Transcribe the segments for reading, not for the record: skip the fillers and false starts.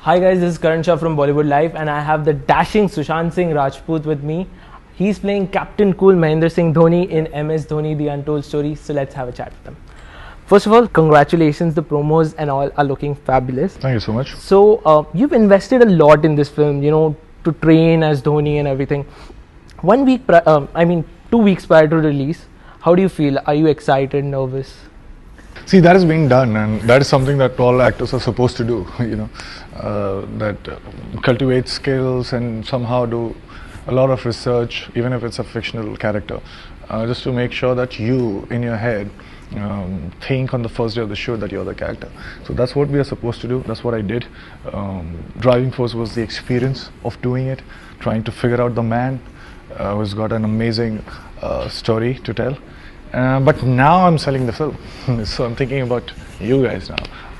Hi guys, this is Karan Shah from Bollywood Live and I have the dashing Sushant Singh Rajput with me. He's playing Captain Cool Mahendra Singh Dhoni in MS Dhoni The Untold Story. So let's have a chat with him. First of all, congratulations, the promos and all are looking fabulous. Thank you so much. So you've invested a lot in this film, you know, to train as Dhoni and everything. 2 weeks prior to release, how do you feel? Are you excited, nervous? See, that is being done, and that is something that all actors are supposed to do, cultivate skills and somehow do a lot of research, even if it's a fictional character, just to make sure that you, in your head, think on the first day of the show that you're the character. So that's what we are supposed to do. That's what I did. Driving force was the experience of doing it, trying to figure out the man who's got an amazing story to tell. But now I'm selling the film, so I'm thinking about you guys now,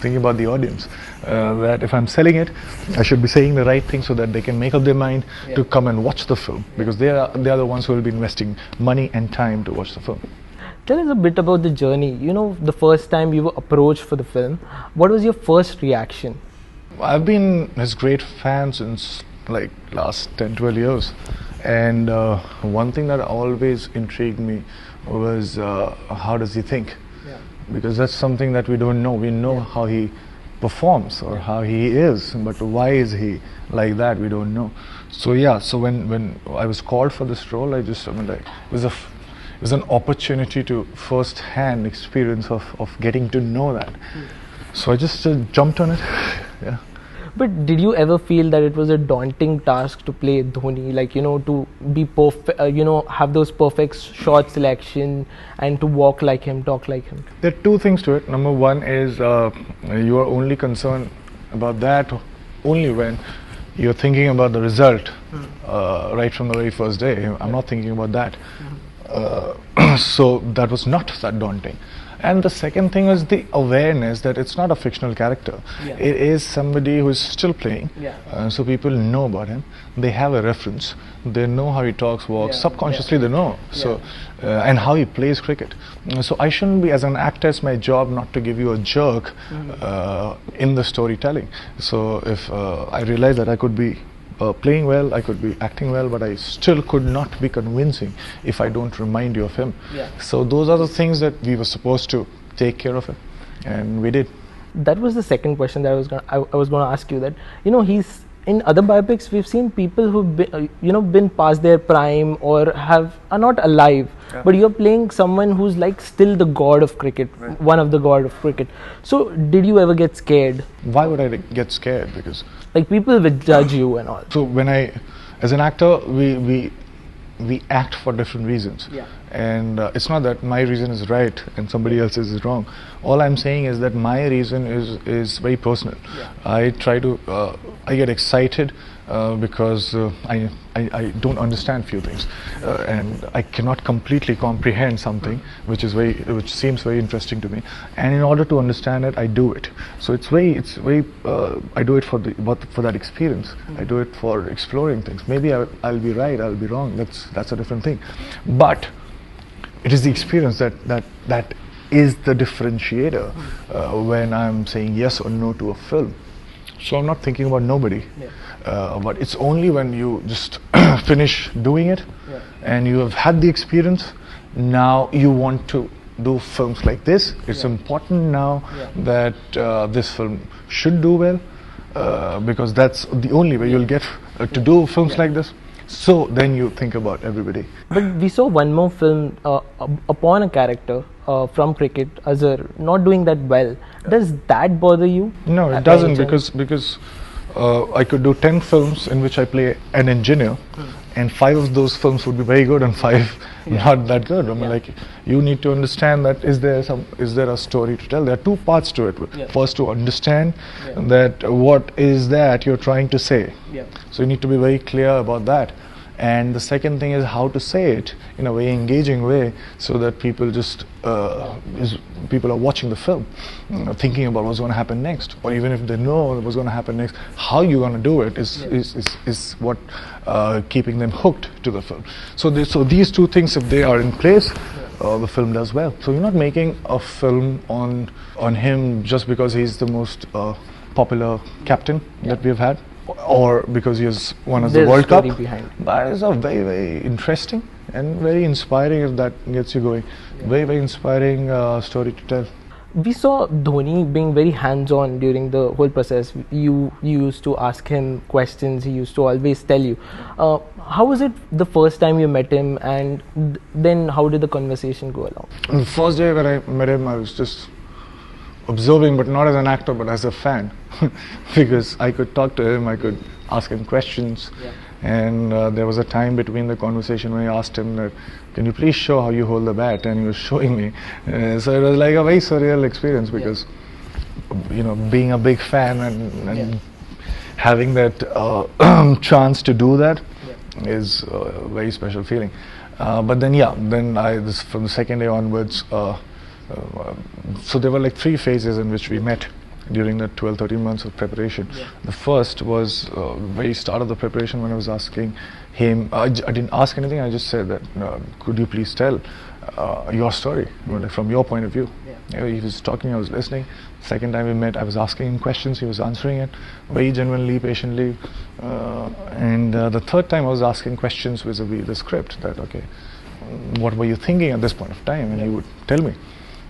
thinking about the audience, that if I'm selling it, I should be saying the right thing so that they can make up their mind to come and watch the film, because they are the ones who will be investing money and time to watch the film. Tell us a bit about the journey. You know, the first time you were approached for the film, what was your first reaction? I've been his great fan since like last 10-12 years, and one thing that always intrigued me was how does he think, because that's something that we don't know. We know how he performs or how he is, but why is he like that, we don't know. So when I was called for this role, it was an opportunity to first hand experience of getting to know that. So I just jumped on it. Yeah. But did you ever feel that it was a daunting task to play Dhoni, like, you know, to be perfect, have those perfect shot selection and to walk like him, talk like him? There are two things to it. Number one is you are only concerned about that only when you're thinking about the result right from the very first day. I'm not thinking about that. So that was not that daunting. And the second thing is the awareness that it's not a fictional character. It is somebody who is still playing. So people know about him. They have a reference. They know how he talks, walks. Subconsciously they know. So and how he plays cricket. So I shouldn't be, as an actor, it's my job not to give you a jerk in the storytelling. So if I realize that I could be playing well, I could be acting well, but I still could not be convincing if I don't remind you of him. So those are the things that we were supposed to take care of him, and we did. That was the second question that I was going to ask you. That, you know, he's in other biopics we've seen people who've been, been past their prime or are not alive, but you're playing someone who's like still the god of cricket, one of the god of cricket. So did you ever get scared? Why would I get scared? Because like people will judge you and all. So when as an actor, we act for different reasons, and it's not that my reason is right and somebody else's is wrong. All I'm saying is that my reason is very personal. I try to I get excited because I don't understand few things, and I cannot completely comprehend something which seems very interesting to me, and in order to understand it, I do it. So it's very I do it for that experience. I do it for exploring things. Maybe I'll be right, I'll be wrong, that's a different thing, but it is the experience that is the differentiator when I'm saying yes or no to a film. So I'm not thinking about nobody, but it's only when you just finish doing it and you have had the experience, now you want to do films like this. It's important now that this film should do well, because that's the only way you'll get to do films like this. So then you think about everybody. But we saw one more film upon a character from cricket, Azhar, not doing that well. Does that bother you? No, it doesn't, because I could do 10 films in which I play an engineer, and 5 of those films would be very good and 5 not that good. I mean, like, you need to understand that is there a story to tell? There are two parts to it. First, to understand that what is that you're trying to say. So you need to be very clear about that. And the second thing is how to say it in a very engaging way, so that people people are watching the film, thinking about what's going to happen next, or even if they know what's going to happen next, how you're going to do it is what keeping them hooked to the film. So these two things, if they are in place, the film does well. So you're not making a film on him just because he's the most popular captain that we've had, or because he has won us the There's World Cup. story behind. But it's a very, very interesting and very inspiring, if that gets you going. Very, very inspiring story to tell. We saw Dhoni being very hands-on during the whole process. You used to ask him questions. He used to always tell you. How was it the first time you met him, and then how did the conversation go along? On the first day when I met him, I was just observing, but not as an actor, but as a fan, because I could talk to him, I could ask him questions, and there was a time between the conversation when I asked him that, can you please show how you hold the bat, and he was showing me. So it was like a very surreal experience, because you know, being a big fan and having that chance to do that is a very special feeling. But then from the second day onwards, so there were like 3 phases in which we met during the 12-13 months of preparation. The first was very start of the preparation, when I was asking him, I didn't ask anything, I just said that, could you please tell your story from your point of view. He was talking, I was listening. Second time we met, I was asking him questions, he was answering it very genuinely, patiently. And the third time I was asking questions vis-a-vis the script, that okay, what were you thinking at this point of time, and he would tell me.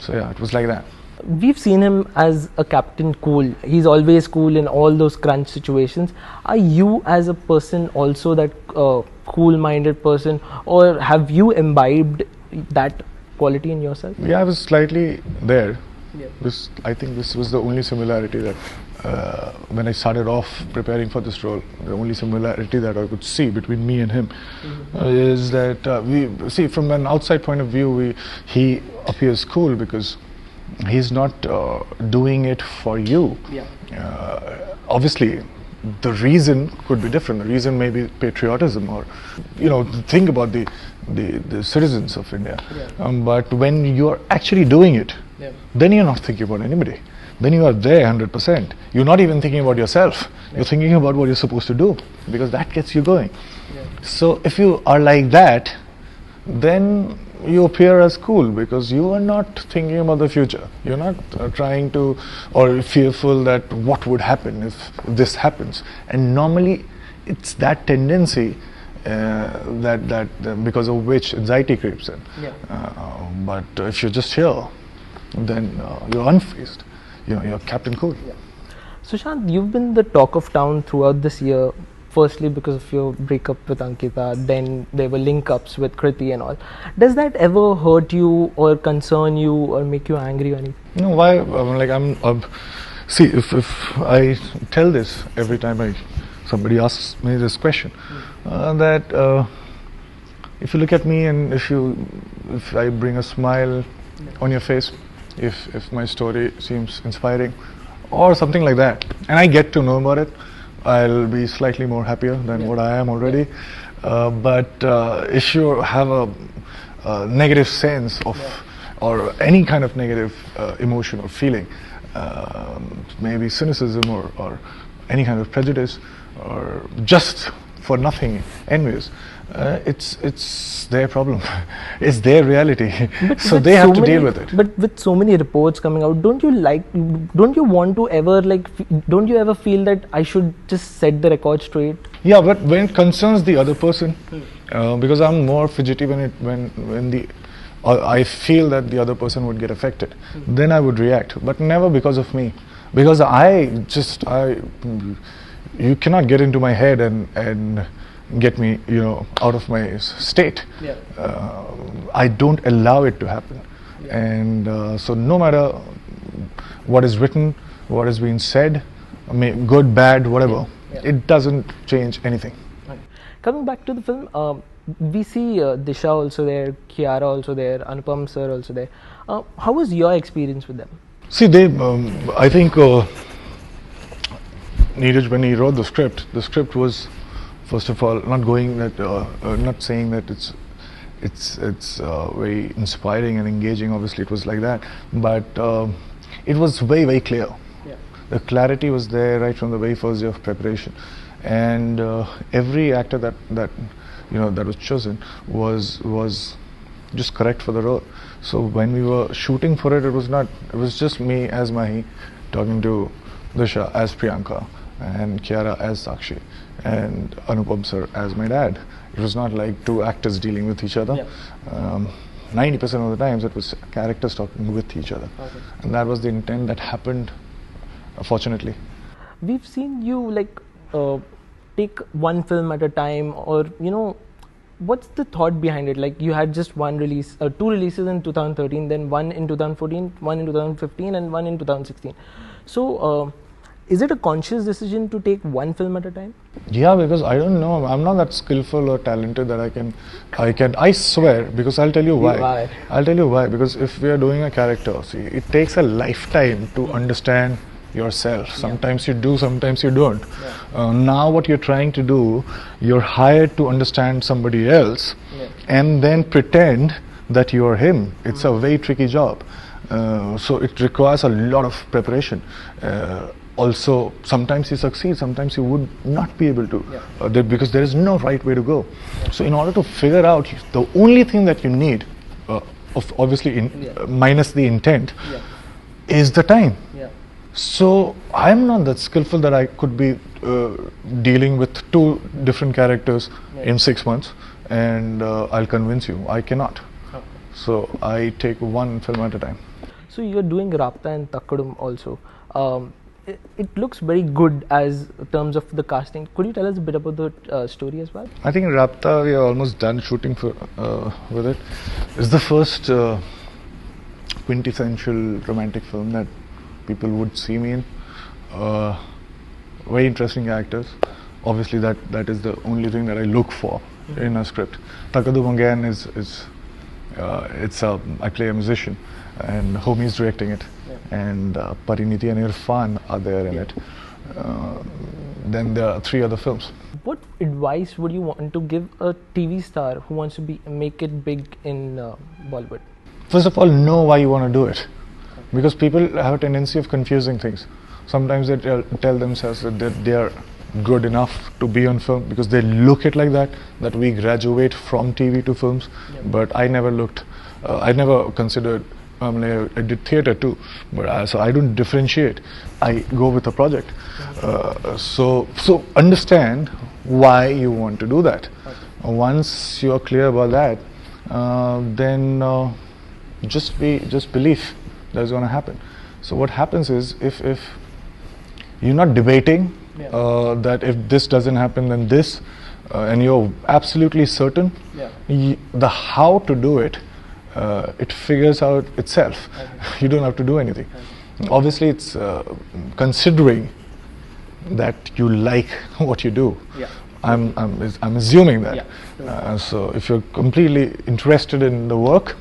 So yeah, it was like that. We've seen him as a captain cool. He's always cool in all those crunch situations. Are you as a person also that cool-minded person, or have you imbibed that quality in yourself? Yeah, I was slightly there. I think this was the only similarity that when I started off preparing for this role, the only similarity that I could see between me and him is that we see, from an outside point of view, he appears cool because he's not doing it for you. Obviously, the reason could be different. The reason may be patriotism, or think about the citizens of India. But when you're actually doing it, then you're not thinking about anybody. Then you are there 100%. You're not even thinking about yourself. You're thinking about what you're supposed to do, because that gets you going. So if you are like that, then you appear as cool, because you are not thinking about the future. You're not trying to, or fearful that what would happen if this happens. And normally it's that tendency that because of which anxiety creeps in. But if you're just here, then you're unfazed. You're Captain Cool. Sushant, you've been the talk of town throughout this year. Firstly, because of your breakup with Ankita, then there were link-ups with Kriti and all. Does that ever hurt you or concern you or make you angry or anything? No, why? See, if I tell this every time somebody asks me this question, that if you look at me and if I bring a smile on your face, if my story seems inspiring or something like that, and I get to know about it, I'll be slightly more happier than what I am already. But if you have a negative sense of, or any kind of negative emotion or feeling, maybe cynicism or any kind of prejudice, or just for nothing envious, it's their problem. It's their reality. So they have to deal with it. But with so many reports coming out, don't you want to ever don't you ever feel that I should just set the record straight? Yeah, but when it concerns the other person, because I'm more fidgety when I feel that the other person would get affected, then I would react, but never because of me, because you cannot get into my head and get me out of my state. I don't allow it to happen. And so no matter what is written, what has been said, good, bad, whatever, it doesn't change anything. Coming back to the film, we see Disha also there, Kiara also there, Anupam sir also there. How was your experience with them? See, I think Neeraj, when he wrote the script was, first of all, not saying that it's very inspiring and engaging. Obviously, it was like that, but it was very, very clear. The clarity was there right from the very first day of preparation, and every actor that was chosen was just correct for the role. So when we were shooting for it, it was just me as Mahi talking to Disha as Priyanka, and Kiara as Sakshi, and Anupam sir as my dad. It was not like two actors dealing with each other. 90% of the times it was characters talking with each other. And that was the intent that happened, fortunately. We've seen you like take one film at a time, or what's the thought behind it? Like you had just one release, two releases in 2013, then one in 2014, one in 2015, and one in 2016. So is it a conscious decision to take one film at a time? Yeah, because I don't know, I'm not that skillful or talented that I swear, because I'll tell you why. I'll tell you why, because if we are doing a character, see, it takes a lifetime to understand yourself. Sometimes you do, sometimes you don't. Now what you're trying to do, you're hired to understand somebody else and then pretend that you're him. It's a very tricky job. So it requires a lot of preparation. Also, sometimes you succeed, sometimes you would not be able to, because there is no right way to go. So in order to figure out, the only thing that you need, obviously minus the intent, is the time. So I'm not that skillful that I could be dealing with two different characters in 6 months, and I'll convince you, I cannot. So I take one film at a time. So you're doing Rabta and Takkadum also. It looks very good as terms of the casting. Could you tell us a bit about the story as well? I think Rabta, we are almost done shooting with it. It's the first quintessential romantic film that people would see me in. Very interesting actors. Obviously that is the only thing that I look for in a script. Takkadum again I play a musician, and Homie is directing it, and Pariniti and Irfan are there in it. Then there are 3 other films. What advice would you want to give a TV star who wants to make it big in Bollywood? First of all, know why you want to do it. Because people have a tendency of confusing things. Sometimes they tell themselves that they are good enough to be on film because they look it like that we graduate from TV to films. But I never looked, I never considered, I did theatre too, but so I don't differentiate. I go with a project. So understand why you want to do that. Once you are clear about that, then just believe that's going to happen. So what happens is, if you're not debating that if this doesn't happen then this, and you're absolutely certain, the how to do it, it figures out itself. You don't have to do anything. Obviously it's considering that you like what you do. I'm assuming that. So if you're completely interested in the work,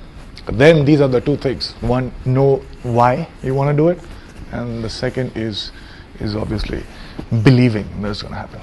then these are the 2 things. One, know why you want to do it, and the second is obviously believing that's going to happen.